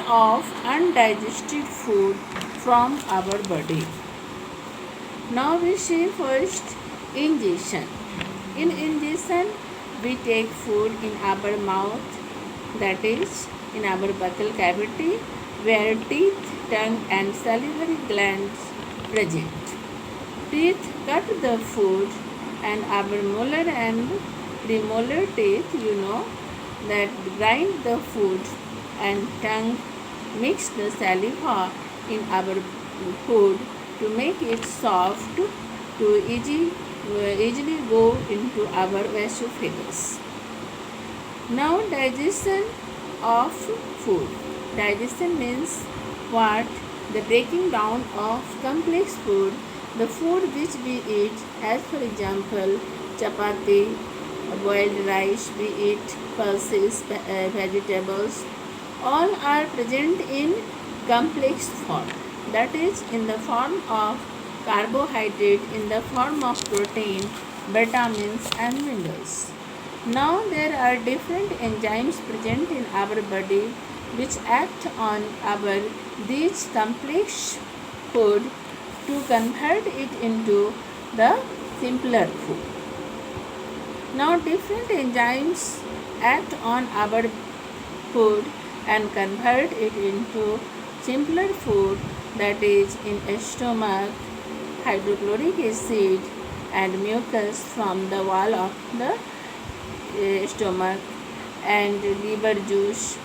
of undigested food from our body. Now we see first ingestion. In ingestion, we take food in our mouth, that is in our buccal cavity, where teeth, tongue and salivary glands present. Teeth cut the food and our molar and premolar teeth, that grind the food, and tongue mix the saliva in our food to make it soft to easily go into our esophagus. Now digestion of food. Digestion means what? The breaking down of complex food, the food which we eat, as for example chapati, boiled rice, we eat pulses, vegetables, all are present in complex form, that is in the form of carbohydrate, in the form of protein, vitamins and minerals. Now there are different enzymes present in our body which act on our these complex food to convert it into the simpler food. Now different enzymes act on our food and convert it into simpler food, that is in stomach, hydrochloric acid and mucus from the wall of the stomach, and liver juice,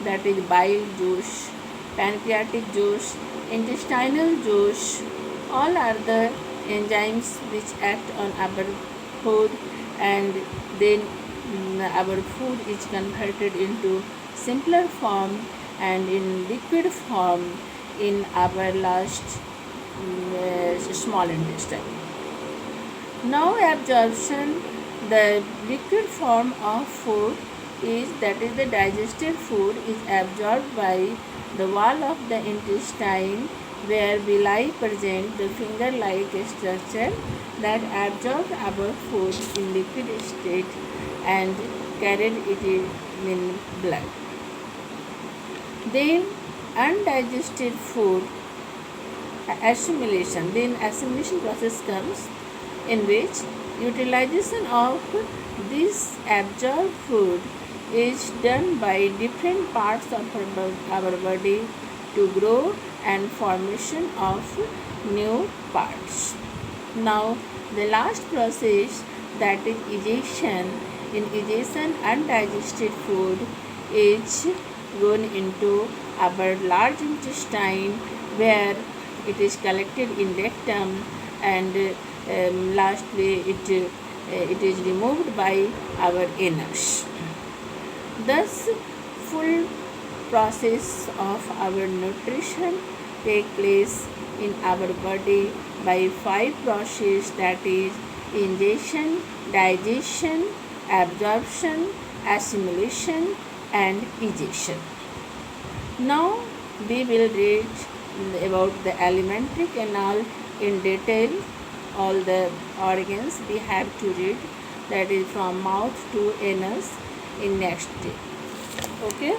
that is bile juice, pancreatic juice, intestinal juice, all are the enzymes which act on our food, and then our food is converted into simpler form and in liquid form in our last small intestine. Now absorption, the liquid form of food is, that is the digested food, is absorbed by the wall of the intestine, where villi present the finger-like structure that absorbs our food in liquid state and carried it in blood. Then undigested food assimilation. Then assimilation process comes, in which utilization of this absorbed food is done by different parts of our body to grow and formation of new parts. Now the last process, that is ejection. In ejection, undigested food is gone into our large intestine, where it is collected in rectum, and lastly it is removed by our anus. Thus full process of our nutrition take place in our body by 5 processes, that is ingestion, digestion, absorption, assimilation and ejection. Now we will read about the alimentary canal in detail. All the organs we have to read, that is from mouth to anus, in next day. Okay.